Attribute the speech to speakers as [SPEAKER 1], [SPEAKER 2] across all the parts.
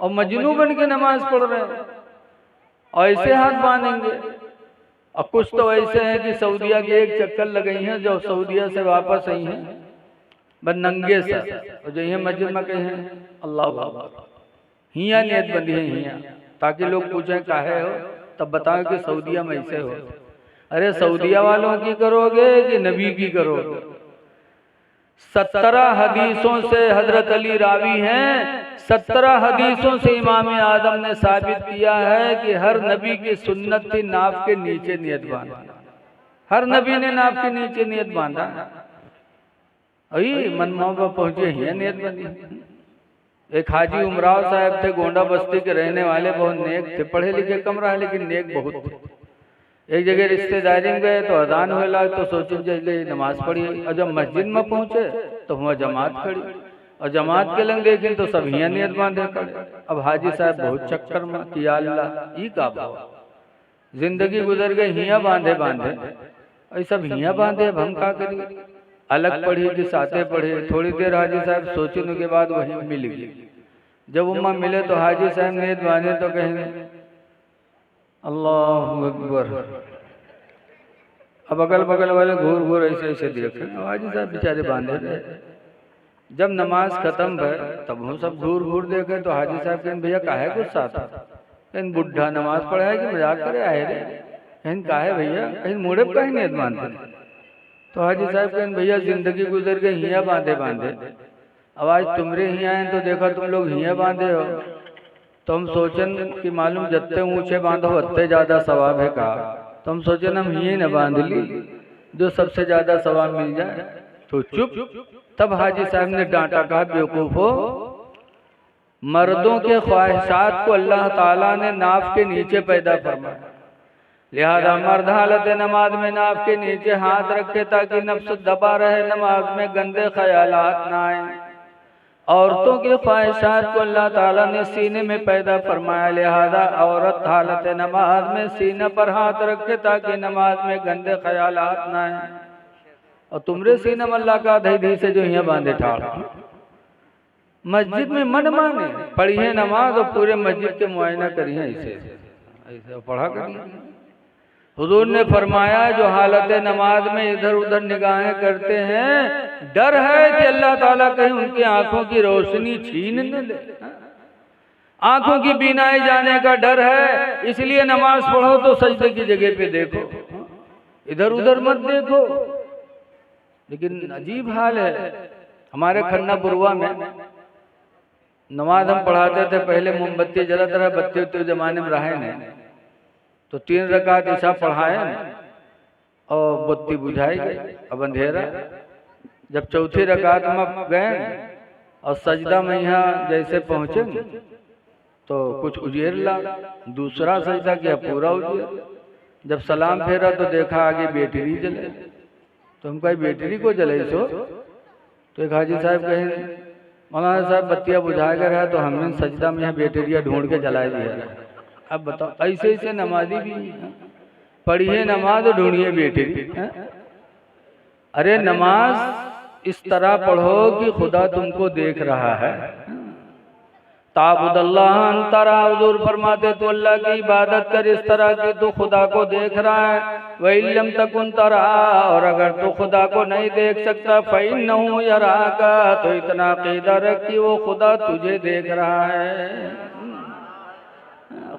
[SPEAKER 1] और मजनू बन के नमाज पढ़ रहे हैं, और ऐसे हाथ बांधेंगे। और कुछ तो ऐसे हैं कि सऊदिया के एक चक्कर लगाई हैं, जो सऊदिया से वापस आई हैं बस नंगे सर, और जो ये मस्जिद में कहे हैं अल्लाह अकबर, हिया नियत बंदी है हिया, ताकि लोग पूछें काहे हो, तब बताओ कि सऊदिया में ऐसे हो। अरे सऊदिया वालों की करोगे कि नबी की करोगे? 17 हदीसों से हजरत अली रावी हैं, 17 हदीसों से इमाम आदम ने साबित किया है कि हर नबी की सुन्नत थी नाफ के नीचे नियत बांधना। हर नबी ने नाफ के नीचे नियत बांधा। अभी मनमाओ पर पहुंचे ही नियत बनी। एक हाजी उमराव साहब थे, गोंडा बस्ती के रहने वाले, बहुत नेक थे, पढ़े लिखे कम रहा लेकिन नेक बहुत थे। एक जगह रिश्तेदारी में गए तो अजान हुए लगा, तो सोचे चले नमाज पढ़ी, और जब मस्जिद में पहुंचे तो वहाँ जमात खड़ी, और जमात के लंग देखें तो सब हिया नियत बांधे खड़े। अब हाजी साहब बहुत चक्कर में कि या अल्लाह, ई का भाव, जिंदगी गुजर गई हिया बांधे बांधे, और सब हिया बांधे, अब हम का करिए? अलग पढ़ी कि साथे पढ़े। थोड़ी देर हाजी साहब सोचने के बाद वही मिल गई। जब उम्मा मिले तो हाजी साहब नियत बांधे तो कहेंगे अल्लाह अकबर। अब अगल बगल वाले घूर घूर ऐसे ऐसे देखे, हाजी साहब बेचारे बांधे रहे। जब नमाज खत्म भय तब हम सब घूर घूर देखे तो हाजी साहब कहें भैया काहे गुस्सा था? कहीं बुढ़ा नमाज पढ़ा है कि मजाक करे आए रे? कहीं काहे भैया, कहीं मुड़े पर कहीं नियत बांधते? तो हाजी साहब कहें भैया जिंदगी गुजर गई हिया बांधे बांधे, अब आज तुमरे हिया हैं तो देखा तुम लोग हिया बांधे हो, तो हम सोचन कि मालूम जत्ते ऊंचे बांधो उतने ज्यादा सवाब है कहा, तो हम सोचन हम ये न बांध ली जो सबसे ज्यादा सवाब मिल जाए। तो चुप। तब हाजी साहब ने डांटा, कहा बेवकूफो, मर्दों के ख्वाहिशात को अल्लाह ताला ने नाफ के नीचे पैदा फरमाया, लिहाजा मर्द हालत नमाज में नाफ के नीचे हाथ रखे ताकि नफ्स दबा रहे, नमाज में गंदे ख्यालात ना आए। औरतों के ख्वाहिशात को अल्लाह ताला ने सीने में पैदा फरमाया, लिहाजा औरत हालत नमाज में सीने पर हाथ रखे ताकि नमाज में गंदे ख्यालात ना आए। और तुमरे सीने में अल्लाह का धई से जो यहाँ बांधे ठाड़, मस्जिद में मन माने पढ़िए नमाज और पूरे मस्जिद के मुआयना करिए, ऐसे पढ़ा करिए। हुजूर ने फरमाया जो हालत नमाज में इधर उधर निगाहें करते हैं, डर है कि अल्लाह ताला कहीं उनकी आंखों की रोशनी छीन न ले, आंखों की बीनाई जाने का डर है। इसलिए नमाज पढ़ो तो सजदे की जगह पे देखो, इधर उधर मत देखो। लेकिन अजीब हाल है, हमारे खन्ना बुरवा में नमाज हम पढ़ाते थे, पहले मोमबत्ती जलाता रहा, बत्ती उतने जमाने में रहे नहीं, तो 3 रकात ईशा पढ़ाए और बत्ती बुझाई गई, अब अंधेरा। जब चौथी रकात में गए और सजदा में यहाँ जैसे पहुंचे तो कुछ उजेर ला, दूसरा सजदा किया पूरा उजेर। जब सलाम फेरा तो देखा आगे बैटरी जले, तो हम कहे बैटरी को जले सो? तो एक हाजी साहब कहे मौलाना साहब बत्तियाँ बुझा कर है, तो हमने सजदा में यहाँ बैटरिया ढूंढ के जला दिया। अब बताओ, ऐसे ऐसे नमाजी भी पढ़िए नमाज और ढूंढिए बैटरी। अरे नमाज इस तरह पढ़ो कि खुदा तुमको देख रहा है। ताबुदल्लाह अंतरा, हुजूर फरमाते तो अल्लाह की इबादत कर इस तरह की तो खुदा को देख रहा है। वइल्लम तकुन तरा, और अगर तो खुदा को नहीं देख सकता फइन्नहु यराका, तो इतना अकीदा रख कि वो खुदा तुझे देख रहा है।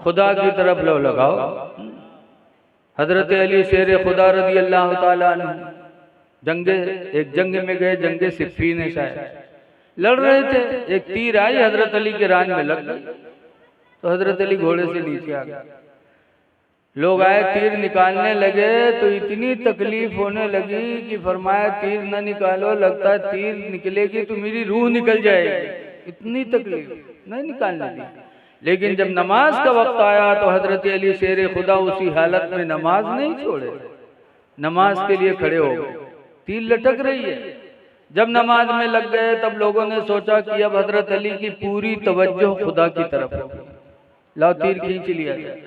[SPEAKER 1] खुदा की तरफ लो लगाओ। हजरत अली शेर खुदा रदी अल्लाह ताला अन्हु एक जंग में गए, जंगे सिफ़ीन शायद लड़ रहे थे, एक तीर आई हजरत अली के रान में लग गई, तो हजरत अली घोड़े से नीचे आ गए। लोग आए तीर निकालने लगे तो इतनी तकलीफ होने लगी कि फरमाया तीर न निकालो, लगता है तीर निकलेगी तो मेरी रूह निकल जाएगी, इतनी तकलीफ नहीं निकालने दी। लेकिन जब नमाज का वक्त आया तो हजरत अली शेर खुदा उसी हालत में नमाज नहीं छोड़े, नमाज के लिए खड़े हो गए। तीर लटक रही है, जब नमाज में लग गए तब लोगों ने सोचा कि अब हजरत अली की पूरी तवज्जो खुदा की तरफ होगी, लाओ तीर खींच लिया जाए।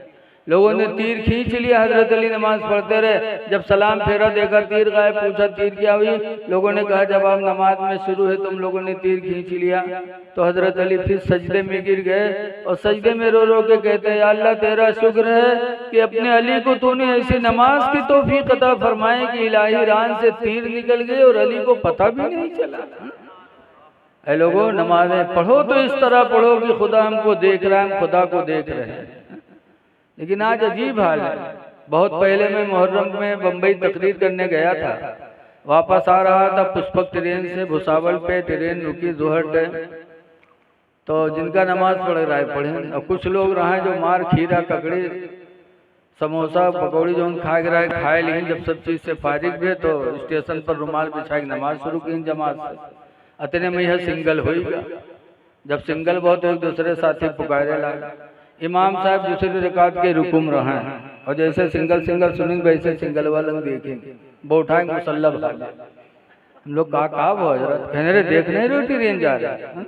[SPEAKER 1] लोगों ने तीर खींच लिया, हजरत अली नमाज पढ़ते रहे, जब सलाम फेरा देखा तीर गायब, पूछा तीर क्या हुई, लोगों ने कहा जब आप नमाज में शुरू है तुम लोगों ने तीर खींच लिया। तो हजरत अली फिर सजदे में गिर गए और सजदे में रो रो के कहते हैं अल्लाह तेरा शुक्र है कि अपने अली को तूने ऐसी नमाज की तौफीक अता फरमाए कि इलाही रान से तीर निकल गए और अली को पता भी नहीं चला। ऐ लोगों, नमाजें पढ़ो तो इस तरह पढ़ो कि खुदा हमको देख रहा है, हम खुदा को देख रहे हैं। लेकिन आज अजीब हाल है। बहुत पहले मैं मुहर्रम में बम्बई तकरीर करने गया था, वापस आ रहा था पुष्पक ट्रेन से, भुसावल पे ट्रेन रुकी जोहर टाइम, तो जिनका नमाज पढ़ रहा है पढ़े, और कुछ लोग रहे जो मार खीरा ककड़ी समोसा पकौड़ी जो खा रहा है खाए, लेकिन जब सब चीज से फारिग हुए तो स्टेशन पर रुमाल बिछा के नमाज शुरू की जमात से। अतने में यह सिंगल होगा, जब सिंगल बहुत एक दूसरे साथी पुकारे लगा, इमाम साहब दूसरी रकात के रुकुम रहे हैं और जैसे सिंगल सिंगल सुनेंगे वैसे सिंगल वाला देखेंगे, वो उठाएंगे मुसल्ला बता दे। हम लोग कहा वो हजरत कहने रहे देख नहीं रहे ट्रेन जा रहा है।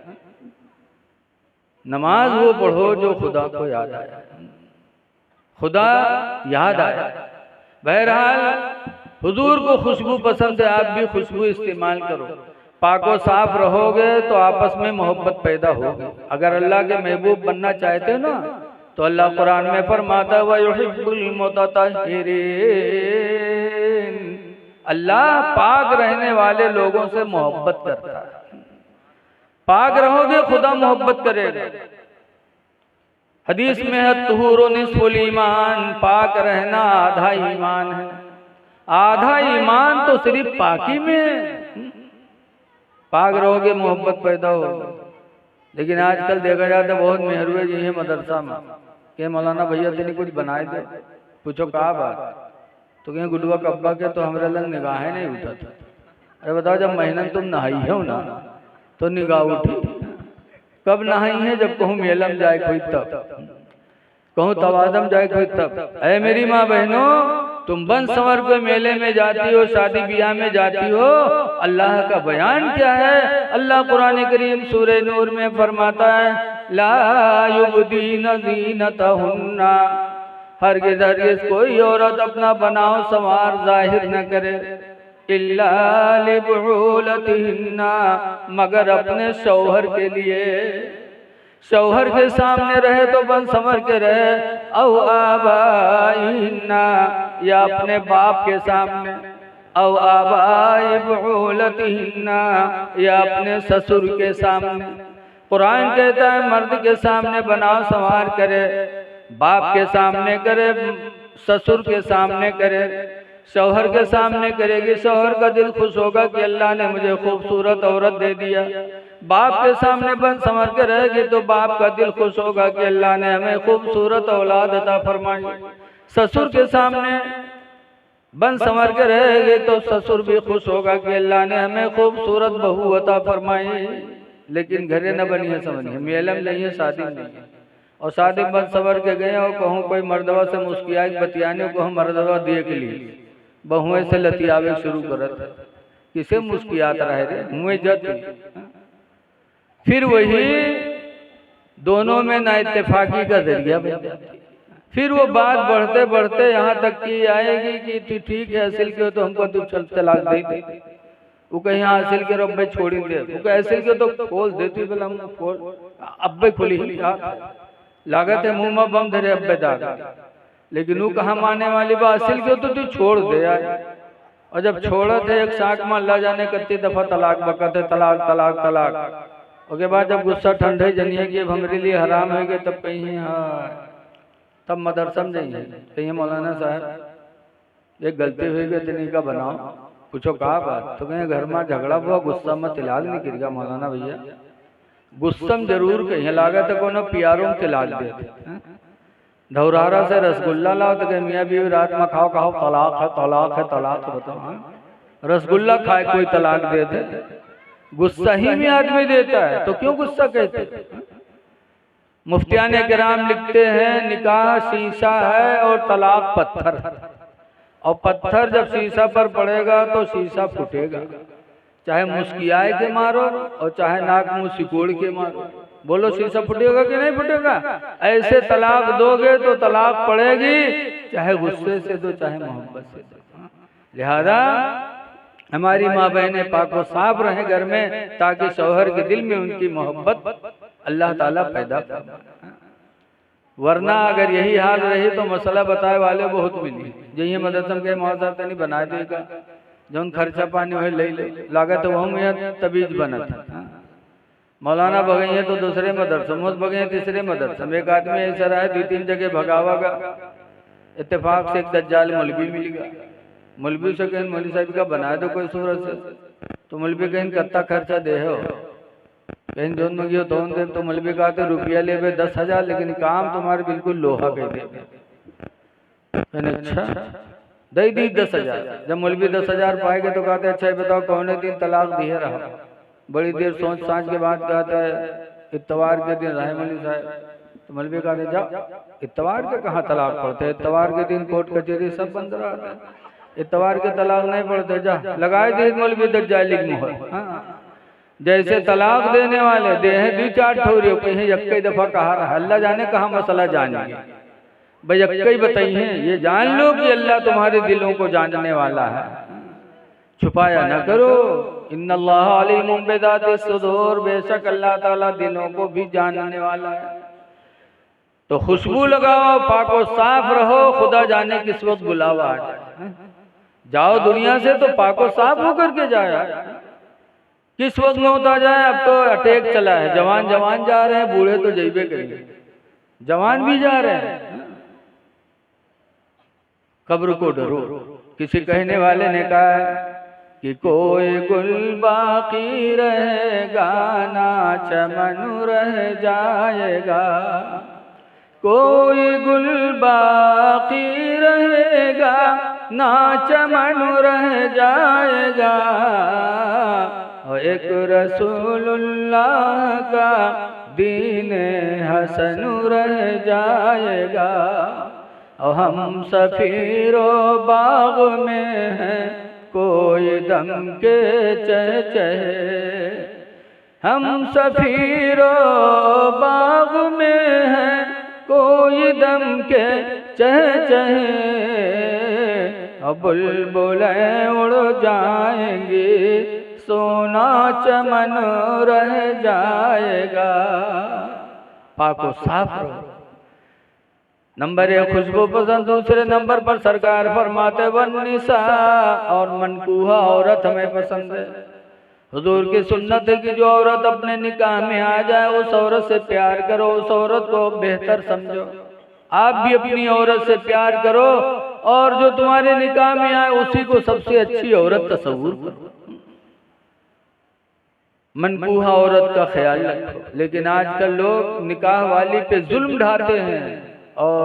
[SPEAKER 1] नमाज वो पढ़ो जो खुदा को याद आया, खुदा याद आया। बहरहाल हुजूर को खुशबू पसंद है, आप भी खुशबू इस्तेमाल करो। पाको साफ रहोगे तो आपस में मोहब्बत पैदा होगी। अगर अल्लाह के महबूब बनना चाहते हो ना तो अल्लाह कुरान में फरमाता व युहिब्बुल मुतत्तहिरीन, अल्लाह पाक रहने वाले लोगों से मोहब्बत करता है। पाक रहोगे खुदा मोहब्बत करेगा। हदीस में है तुहूरु निस्फुल ईमान, पाक रहना आधा ईमान है। आधा ईमान तो सिर्फ पाकी में है। पाक रहोगे मोहब्बत पैदा होगी। लेकिन आजकल देखा जाता है बहुत मेहरुए जी है मदरसा में कि मौलाना भैया तेने कुछ बनाए थे, पूछो कहा बात, तो कहें गुडुआ कब्बा के तो हमारे लंग निगाहें नहीं उठा था। अरे बताओ जब महीना तुम नहाई हो ना तो निगाह उठी, कब नहाई है? जब कहूँ मेलम जाए कोई तब, कहूँ तवादम जाए कोई तब। अरे मेरी माँ बहनों, तुम बन संवर के मेले में जाती हो, शादी ब्याह में जाती हो, अल्लाह का बयान क्या है? अल्लाह कुरान करीम सूरह नूर में फरमाता है ला युबदीन ज़ीनतहुन्ना, हरगिज़ हरगिज़ कोई औरत अपना बनाव संवार जाहिर न करे, इल्ला लिबुलतिहिन्ना, मगर अपने शौहर के लिए। शौहर के सामने रहे तो बन संवर के रहे, औ आबाइहिन्ना, या अपने बाप के सामने, औ आबाई बुलतिहिन्ना, या अपने ससुर के सामने। कुरान कहता है मर्द के सामने बनाव संवार करे, बाप के सामने करे, ससुर के सामने करे, शौहर के सामने करेगी। शौहर का दिल खुश होगा कि अल्लाह ने मुझे खूबसूरत औरत दे दिया। बाप के सामने बन संवर के रहेगी तो बाप का दिल खुश होगा कि अल्लाह ने हमें खूबसूरत औलाद अता फरमाई। ससुर के सामने बन संवर के रहेगी तो ससुर भी खुश होगा कि अल्लाह ने हमें खूबसूरत बहू अता फरमाई। लेकिन घरे न बनी है, समझिए मेलम नहीं है, शादी नहीं है। और शादी बन संवर के गए और कहूँ कोई मर्दवा से मुस्किया बतियाने को हम मर्दवा देख ली, बहुएं से लतियावे शुरू करत, किसे मुस्कियात रहे रे मुँह जत। फिर वही दोनों में ना इत्तेफाकी का जरिया बन जाती। फिर वो बात बढ़ते बढ़ते यहाँ तक की आएगी कि तू ठीक है हासिल के तो हमको तू चल तलाक दे दे, वो कहीं हासिल के रब्बे छोड़ी दे, वो हासिल के तो खोल देती बोला हम खोल अब्बे खुली ही लागत है मुँह में बम धरे अब्बे दाग। लेकिन वो कहाँ माने वाली बात, हासिल के तो तू छोड़ दे यार। और जब छोड़ा थे एक साक में अल्लाह जाने कितनी दफा तलाक बकते, तलाक तलाक तलाक। उसके बाद जब गुस्सा ठंडे जनिए कि अब हमारे लिए हराम हो गए, तब कहीं हाँ तब मदरसा में जाइए कहीं मौलाना साहब एक गलती हुई गई तनी का बनाओ, पूछो कहा बात, तो कहीं घर में झगड़ा हुआ, गुस्सा में तिलाक नहीं गिर गया मौलाना भैया, गुस्सा में जरूर कहीं लागत है कोनो प्यारों में तिलाक दे। धौरारा से रसगुल्ला लाओ तो कहीं मियाँ बीवी रात में खाओ खाओ तलाक है तलाक है तलाक है, बताओ रसगुल्ला खाए कोई तलाक दे दे, गुस्सा ही में आदमी देता है तो क्यों गुस्सा कहते। मुफ्तियान किराम लिखते हैं निकाह शीशा है और तलाक पत्थर, और पत्थर जब शीशा पर पड़ेगा तो शीशा फूटेगा, चाहे मुस्कियाए के मारो और चाहे नाक मुंह सिकोड़ के मारो। बोलो शीशा फूटेगा कि नहीं फूटेगा? ऐसे तलाक दोगे तो तलाक पड़ेगी, चाहे गुस्से से दो चाहे मोहब्बत से दो। लिहाजा हमारी माँ बहनें पाक व साफ रहे घर में, ताकि शौहर के दिल में उनकी मोहब्बत अल्लाह ताला पैदा करे। वरना अगर यही हाल रही तो मसला बताए वाले बहुत मिली, जही मदरसम के मौजूद नहीं बना देगा, जौन खर्चा पानी हुए ले लागत तो वह तबीज बना था। मौलाना भगैया तो दूसरे मदरसम, भगैया तीसरे मदरसम। एक आदमी ऐसा रहा 2-3 जगह भगावागा, इत्तेफाक से एक दज्जाल मौलवी मिल गया। मौलवी से कहें मौलवी साहब का बना दो कोई सूरत से, तो मौलवी कहें कत्ता खर्चा दे हो, कहीं जोन में गयो तो दे, तो मौलवी कहते रुपया ले 10,000, लेकिन काम तुम्हारे बिल्कुल लोहा के दे। अच्छा दे दी 10,000। जब मौलवी 10,000 पाएंगे तो कहते अच्छा बताओ कौन दिन तलाक दिए रहा? बड़ी देर सोच साँझ के बाद कहता है इतवार के दिन रहे मौलवी साहब। तो मौलवी कहते जाओ, इतवार के कहाँ तलाक पड़ते हैं? इतवार के दिन कोर्ट कचहरी सब बंद रहता है, इतवार के तलाक नहीं पड़ते। जा लगाए दे मौलवी दज्जाली की मोहर। हाँ, जैसे तलाक देने वाले दे हैं 2-4 ठोरी, कहीं एक दफा कहा रहा, अल्लाह जाने कहाँ मसला जानिए भाई, एक बताइए। ये जान लो कि अल्लाह तुम्हारे दिलों को जानने वाला है, छुपाया न करो। इन्नल्लाह अलीमुम बिज़ातिस सुदूर, बेशक अल्लाह ताला दिलों को भी जानने वाला है। तो खुशबू लगाओ, पाको साफ रहो, खुदा जाने किस वक्त बुलावा आ जाए। जाओ दुनिया से तो पाको साफ होकर के जाए, किस वक्त मौत आ जाए। अब तो अटैक चला है, जवान जा रहे हैं, बूढ़े तो जैबे करेंगे, जवान भी जा रहे हैं। कब्र को डरो। किसी कहने वाले ने कहा है कि कोई गुल बाकी रहेगा ना चमन रह जाएगा, कोई गुल बाकी रहेगा ना चमन रह जाएगा, और एक रसूलुल्लाह का दीन हसन रह जाएगा। और हम सफीरो बाग में हैं कोई दम के चहचहे, हम सफीरो बाग में हैं कोई दम के चहचहे, और बुलबुलें उड़ जाएंगी सोना चमन रह जाएगा। पाको साफ रहो। नंबर 1 खुशबू पसंद, दूसरे नंबर पर सरकार फरमाते वन्निसा, और मनकूहा औरत हमें पसंद है। हुजूर की सुन्नत है कि जो औरत अपने निकाह में आ जाए उस औरत से प्यार करो, उस औरत को बेहतर समझो। आप भी अपनी औरत से प्यार करो, और जो तुम्हारे निकाह में आए उसी को सबसे अच्छी औरत तस्वूर करो। मनकूहा औरत का ख्याल रखो। लेकिन आजकल लोग निकाह वाली पे जुल्म ढाते हैं, और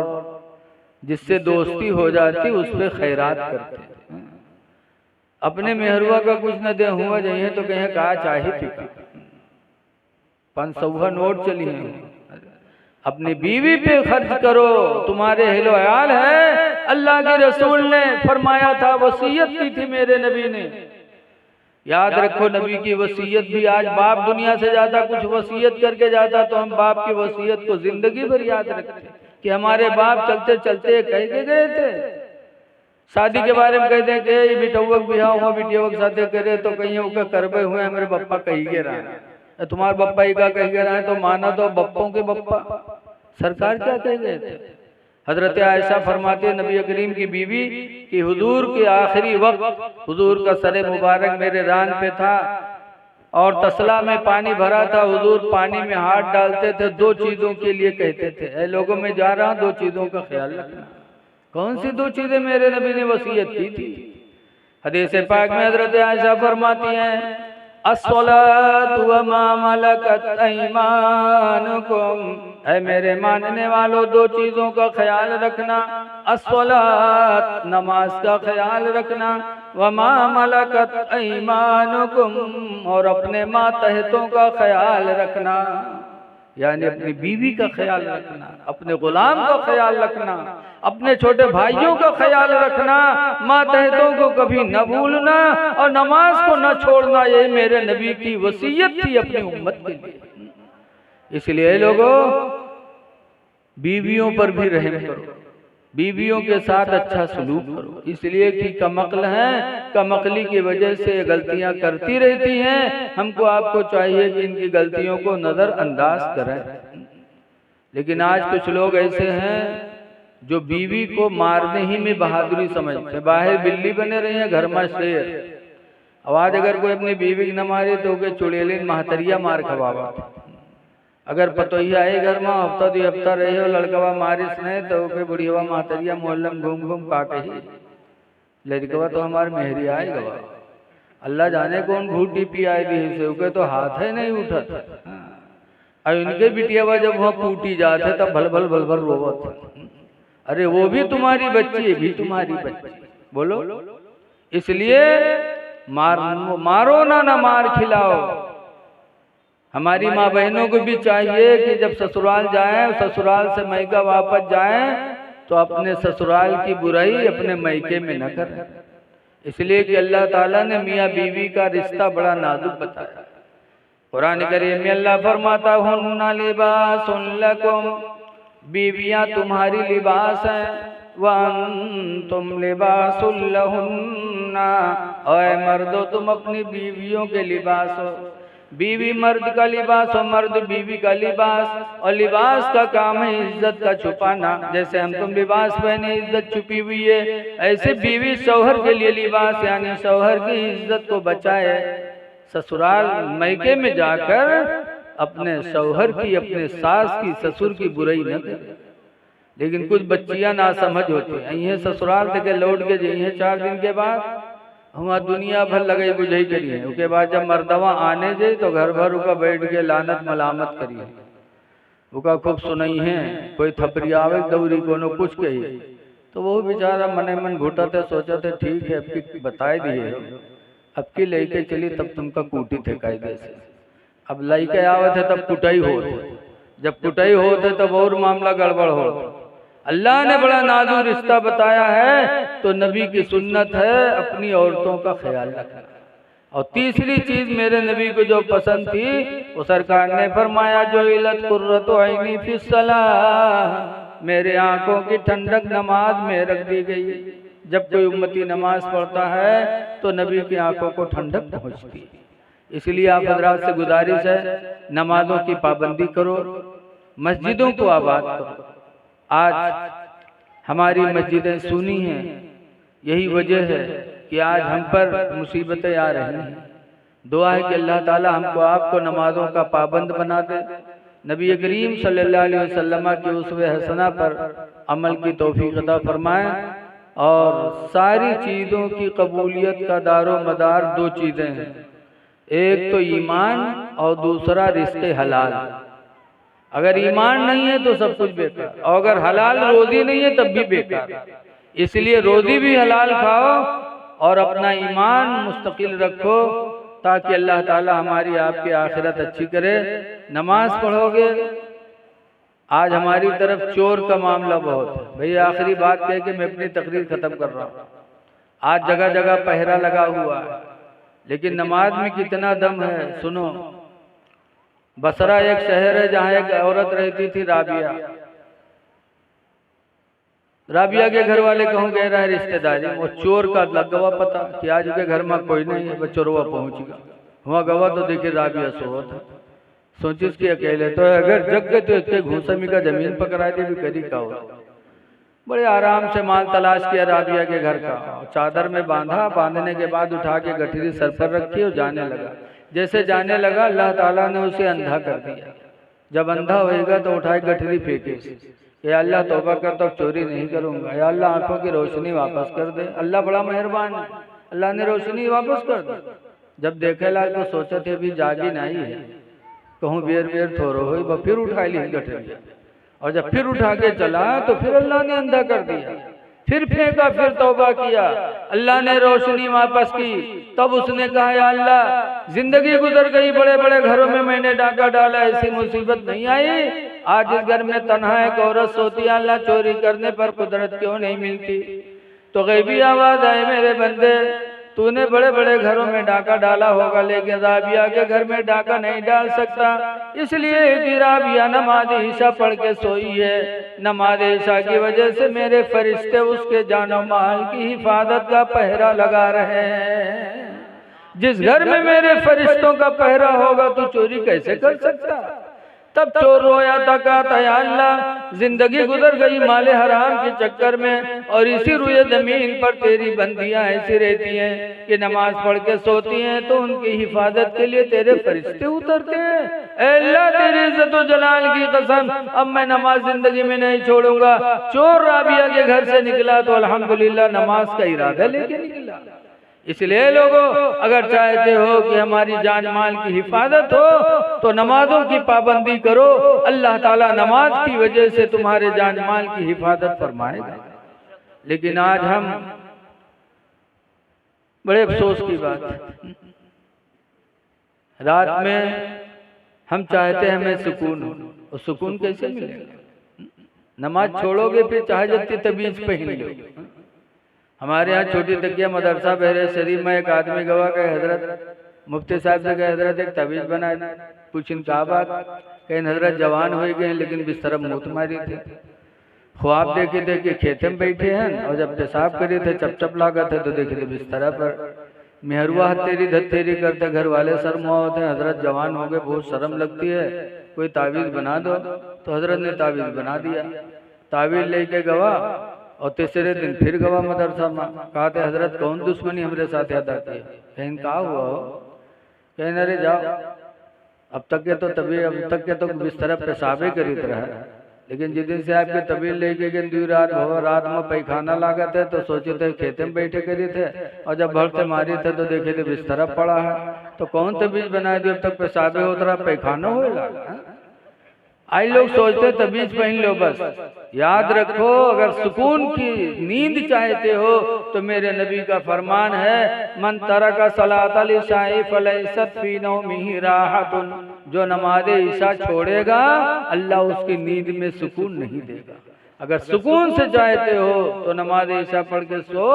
[SPEAKER 1] जिससे दोस्ती हो जाती उस पर खैरात करते हैं। अपने मेहरुआ का कुछ न दे हुआ जाइए तो कहें कहा चाहे पीका 500 नोट चली है। अपनी बीवी पे खर्च करो, तुम्हारे हिलो अयाल है। अल्लाह के रसूल ने फरमाया था, वसीयत की थी मेरे नबी ने। याद रखो नबी की वसीयत भी, आज बाप दुनिया से ज्यादा कुछ वसीयत करके जाता तो हम बाप की वसीयत को जिंदगी भर याद रखते कि हमारे बाप चलते चलते कह के गए थे। शादी के बारे में कहते हैं कि बिटौक बिहाव हुआ बिटियावक साथे करे तो कहीं करबे हुए मेरे बप्पा कही के रहा, तुम्हारे बप्पा ही का कही के रहा है तो माना तो बप्पों के बप्पा। सरकार क्या कह गए थे? हजरत आयशा फरमाते हैं नबी करीम की बीवी कि हुजूर के आखिरी वक्त हुजूर का सरे मुबारक मेरे रान पे था और तसला में पानी भरा था। हुजूर पानी में हाथ डालते थे, 2 चीजों के लिए कहते थे, ऐ लोगों में जा रहा हूं 2 चीजों का ख्याल रखना। कौन सी 2 चीजें मेरे नबी ने वसीयत की थी? हदीस पाक में हजरत आयशा फरमाती हैं, अस्सलातु व मा मलकत ऐमानुकुम, ऐ मेरे मानने वालों 2 चीजों का ख्याल रखना। अस्सलात नमाज का ख्याल रखना, व मा मलकत ऐमानुकुम और अपने मातहतों का ख्याल रखना, यानी अपनी बीवी का ख्याल रखना, अपने गुलाम का ख्याल रखना, अपने छोटे भाइयों का ख्याल रखना, मातहतों को कभी न भूलना और नमाज को न छोड़ना। ये मेरे नबी की वसीयत थी अपनी उम्मत के लिए। इसलिए लोगों, बीवियों पर भी रहम करो, बीवियों के साथ अच्छा सलूक करो, इसलिए कि कमक्ल हैं, कमक्ली की वजह से गलतियां करती रहती हैं। हमको आपको चाहिए कि इनकी गलतियों को नज़रअंदाज करें। लेकिन आज कुछ लोग ऐसे हैं जो बीवी को मारने ही में बहादुरी समझते हैं। बाहर बिल्ली बने रही है, घर में शेर। आवाज अगर कोई अपनी बीवी न मारे तो के चुड़ैलिन महतरिया मार खवावा। अगर पतोहिया है घर में हफ्ता दो हफ्ता रहे हो लड़कवा मारिस नहीं तो के बुढ़िया महतरिया मोहल्ला में घूम घूम का कही लड़कवा तो हमारे मेहरी आए गवा। अल्लाह जाने कौन घूट टिपी आए दी से के तो हाथ है नहीं उठत। और उनके बिटियावा जब वहाँ कूटी जाते तब भल भल भल भल रोवत। अरे वो भी तुम्हारी बच्ची है, भी तुम्हारी बच्ची, बोलो। इसलिए मारो ना मार खिलाओ। हमारी माँ बहनों को भी चाहिए कि जब ससुराल जाएं, ससुराल से मैका वापस जाएं तो अपने ससुराल की बुराई अपने मैके में न करें। इसलिए कि अल्लाह ताला ने मियाँ बीवी का रिश्ता बड़ा नाजुक बताया। कुरान करीम में अल्लाह फरमाता हुन्ना लिबासुन लकुम, बीवियाँ तुम्हारी लिबास हैं, वअंतुम लिबासुल लहुन्ना, और मर्दो तुम अपनी बीवियों के लिबास हो। बीवी मर्द का लिबास और मर्द बीवी का लिबास। और लिबास का काम है इज्जत का छुपाना। जैसे हम तुम लिबास पहने इज्जत छुपी हुई है, ऐसे बीवी शौहर के लिए लिबास यानी शौहर की इज्जत को बचाए। ससुराल मैके में जाकर अपने शौहर की, अपने सास की, ससुर की बुराई न करे। लेकिन कुछ बच्चियां ना समझ होती हैं, ये ससुराल तक लौट के जाइए 4 दिन के बाद वहाँ दुनिया भर लगे बुझाई करिए। उसके बाद जब मर्दवा आने जाए तो घर भर उका बैठ के लानत मलामत करिए, उका खूब सुनई है। कोई थपरी आवे दौरी कोनो कुछ कही तो वो बेचारा मने मन घुटते सोचते ठीक है अब की बताए दिए, अब की लेके चली तब तुमका कूटी थे कायदे से। अब लइके आवे थे तब कुटाई होते, जब कुटाई होते तब और मामला गड़बड़ होता। अल्लाह ने बड़ा नाजुक रिश्ता बताया है तो नबी की सुन्नत है अपनी औरतों का ख्याल रखना। और तीसरी चीज मेरे नबी को जो पसंद थी वो सरकार ने फरमाया जो इलत कुर्रतु ऐनी फिस सलाह, मेरे आंखों की ठंडक नमाज में रख दी गई। जब कोई उम्मती नमाज पढ़ता है तो नबी की आंखों को ठंडक पहुंचती है। इसलिए आप हजरात से गुजारिश है नमाजों की पाबंदी करो, मस्जिदों को आबाद करो। आज हमारी मस्जिदें सुनी हैं, यही वजह है कि आज हम पर मुसीबतें आ रही हैं। दुआ है कि अल्लाह ताला हमको आपको नमाजों का पाबंद बना दे, नबी करीम सल्लल्लाहु अलैहि वसल्लम की उसवे हसना पर अमल की तौफीक अता फरमाए। और सारी चीज़ों की कबूलियत का दारो मदार 2 चीज़ें हैं, एक तो ईमान और दूसरा रिश्ते हलाल। अगर ईमान नहीं है तो सब कुछ बेकार, और अगर हलाल रोजी नहीं है तब भी बेकार। इसलिए रोजी भी हलाल खाओ और अपना ईमान मुस्तकिल रखो ताकि अल्लाह ताला हमारी आपकी आखिरत अच्छी करे। नमाज पढ़ोगे, आज हमारी तरफ चोर का मामला बहुत है। भैया आखिरी बात कह के मैं अपनी तकरीर खत्म कर रहा हूँ। आज जगह जगह पहरा लगा हुआ है, लेकिन नमाज में कितना दम है सुनो। बसरा एक शहर है जहाँ एक औरत रहती थी राबिया। राबिया के घर वाले कहूँ गए रहे रिश्तेदारी, वो चोर का लग गवा पता कि आज के घर में कोई नहीं है, चोरवा पहुंच गया। वहाँ गवा तो देखे राबिया सोवत है। सोचिस कि अकेले तो अगर जग गए तो इसके घूसमी का जमीन पकड़ा दी भी करी का हो। बड़े आराम से माल तलाश किया राबिया के घर का, चादर में बांधा, बांधने के बाद उठा के गठरी सर पर रखी और जाने लगा। जैसे जाने लगा अल्लाह ताला ने उसे अंधा कर दिया। जब अंधा होएगा तो उठाए गठरी फेंके, या अल्लाह तौबा कर तो चोरी नहीं करूंगा, या अल्लाह आंखों की रोशनी वापस कर दे। अल्लाह बड़ा मेहरबान है, अल्लाह ने रोशनी वापस कर दी। जब देखेला तो सोचे थे भी जागी नहीं है, कहूँ बेर बेर थोरो हो, फिर उठा ली गठरी। और जब फिर उठा के चला तो फिर अल्लाह ने अंधा कर दिया। फिर फेंका, फिर तौबा किया, अल्लाह ने रोशनी वापस की। तब उसने कहा या अल्लाह जिंदगी गुजर गई, बड़े बड़े घरों में मैंने डाका डाला, ऐसी मुसीबत नहीं आई। आज इस घर में तन्हा एक औरत सोती है, अल्लाह चोरी करने पर कुदरत क्यों नहीं मिलती। तो गैबी आवाज आए मेरे बंदे तूने बड़े बड़े घरों में डाका डाला होगा, लेकिन राबिया के घर में डाका नहीं डाल सकता, इसलिए कि राबिया नमाज ईशा पढ़ के सोई है। नमाज ईशा की वजह से मेरे फरिश्ते उसके जानो माल की हिफाजत का पहरा लगा रहे हैं। जिस घर में मेरे फरिश्तों का पहरा होगा तो चोरी कैसे कर सकता। तब चोर रोया था, कहता या अल्लाह, जिंदगी गुजर गई माले हराम के चक्कर में, और इसी रुए जमीन पर तेरी बंदियां ऐसी रहती हैं कि नमाज पढ़ के सोती हैं तो उनकी हिफाजत के लिए तेरे फरिश्ते उतरते हैं। ऐ अल्लाह, तेरी इज्जत व जलाल की कसम, अब मैं नमाज जिंदगी में नहीं छोड़ूंगा। चोर राबिया के घर से निकला तो अल्हम्दुलिल्लाह नमाज का इरादा लेके निकला। इसलिए लोगों, अगर चाहते हो कि हमारी जान माल की हिफाजत हो तो नमाजों की पाबंदी करो। अल्लाह ताला नमाज की वजह से तुम्हारे जान माल की हिफाजत फरमाएगा। लेकिन आज हम, बड़े अफसोस की बात है, रात में हम चाहते हैं हमें सुकून हो, और सुकून कैसे मिलेगा। नमाज छोड़ोगे फिर चाहे जबकि तबीज पहन लो। हमारे यहाँ छोटी तकिया मदरसा बहरे शरीफ में एक आदमी गवा कहे, हजरत मुफ्ती साहब से कहे, हजरत एक तबीज बना। पूछिन कहा बात, कहीं हजरत जवान हो गए लेकिन बिस्तर मूत मारी थे, ख्वाब देखे थे कि खेते में बैठे हैं, और जब पेशाब करे थे चप लागा थे तो देखे थे बिस्तरा पर मेहरुआ हथेरी धत्तेरी करते, घर वाले शर्म होते हैं, हजरत जवान हो गए, बहुत शर्म लगती है, कोई तावीज़ बना दो। तो हजरत ने तावीज़ बना दिया। तावीज़ लेके गवा और तीसरे दिन फिर गवा मदरसा में। कहा थे हजरत कौन दुश्मनी हमारे साथ अदा की। कहीं कहा हुआ हो, कहीं अरे जाओ, अब तक के तो बिस्तर पेशाबे करीत रहा, लेकिन जिस दिन से आपके तबील लेके गए रात में पैखाना लागत है तो सोचे थे खेते में बैठे करी थे, और जब भर से मारी थे तो देखे थे बिस्तर पड़ा है। तो कौन तबीज बना दिया, अब तक पेशाबे होता रहा, पैखाना हो लगा। आई लोग सोचते तबीज पहन लो बस। याद रखो, अगर सुकून की नींद चाहते हो तो मेरे नबी का फरमान है, मन तरका सलातल इशाई फलैसत फी नौमिही राहतुन, जो नमाज ईशा छोड़ेगा अल्लाह उसकी नींद में सुकून नहीं देगा। अगर सुकून से चाहते हो तो नमाज ईशा पढ़ के सो,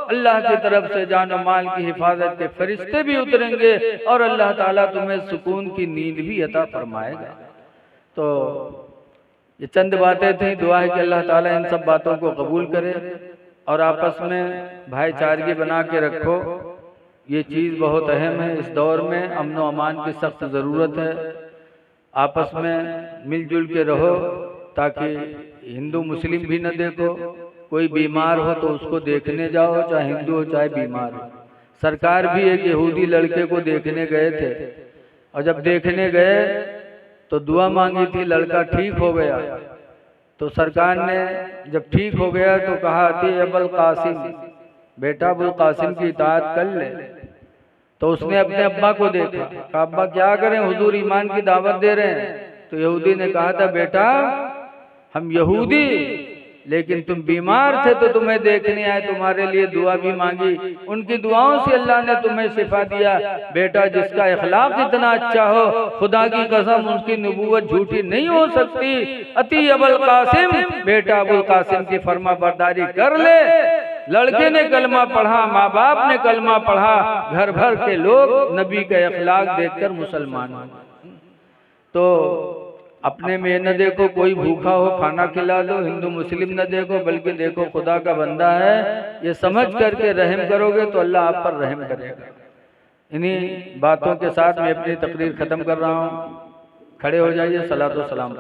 [SPEAKER 1] अल्लाह की तरफ से जान माल की हिफाजत के फरिश्ते भी उतरेंगे और अल्लाह ताला तुम्हें सुकून की नींद भी अता फरमाएगा। तो ये चंद बातें थी। दुआ है कि अल्लाह ताला इन सब बातों को कबूल करे और आपस में भाईचारगी बना के रखो। ये चीज़ बहुत अहम है। इस दौर में अमन व अमान की सख्त ज़रूरत है। आपस में मिलजुल के रहो ताकि हिंदू मुस्लिम भी न देखो, कोई बीमार हो तो उसको देखने जाओ, चाहे हिंदू हो चाहे बीमार हो। सरकार भी एक यहूदी लड़के को देखने गए थे, और जब देखने गए तो दुआ मांगी थी, लड़का ठीक हो गया। तो सरकार ने जब ठीक हो गया तो कहा थी अबुल कासिम, बेटा अबुल कासिम की इताअत कर ले। तो उसने अपने अब्बा को देखा, कहा अब्बा क्या करें, हुजूर ईमान की दावत दे रहे हैं। तो यहूदी ने कहा था बेटा हम यहूदी, लेकिन तुम बीमार थे तो तुम्हें देखने आए, तुम्हारे लिए दुआ भी मांगी, उनकी दुआओं से अल्लाह ने तुम्हें शिफा दिया। बेटा जिसका इखलाक इतना अच्छा हो, खुदा की कसम उसकी नबूवत झूठी नहीं हो सकती। अति अबुल कासिम, बेटा अबुल कासिम की फर्मा बरदारी कर ले। लड़के ने कलमा पढ़ा, माँ बाप ने कलमा पढ़ा, घर भर के लोग नबी का इखलाक देखकर मुसलमान हुए। तो अपने में न देखो कोई भूखा हो खाना खिला दो, हिंदू मुस्लिम न देखो, बल्कि देखो खुदा का बंदा है, ये समझ करके रहम करोगे तो अल्लाह आप पर रहम करेगा। इन्हीं बातों के साथ मैं अपनी तकरीर ख़त्म कर रहा हूँ। खड़े हो जाइए, सलातो सलाम।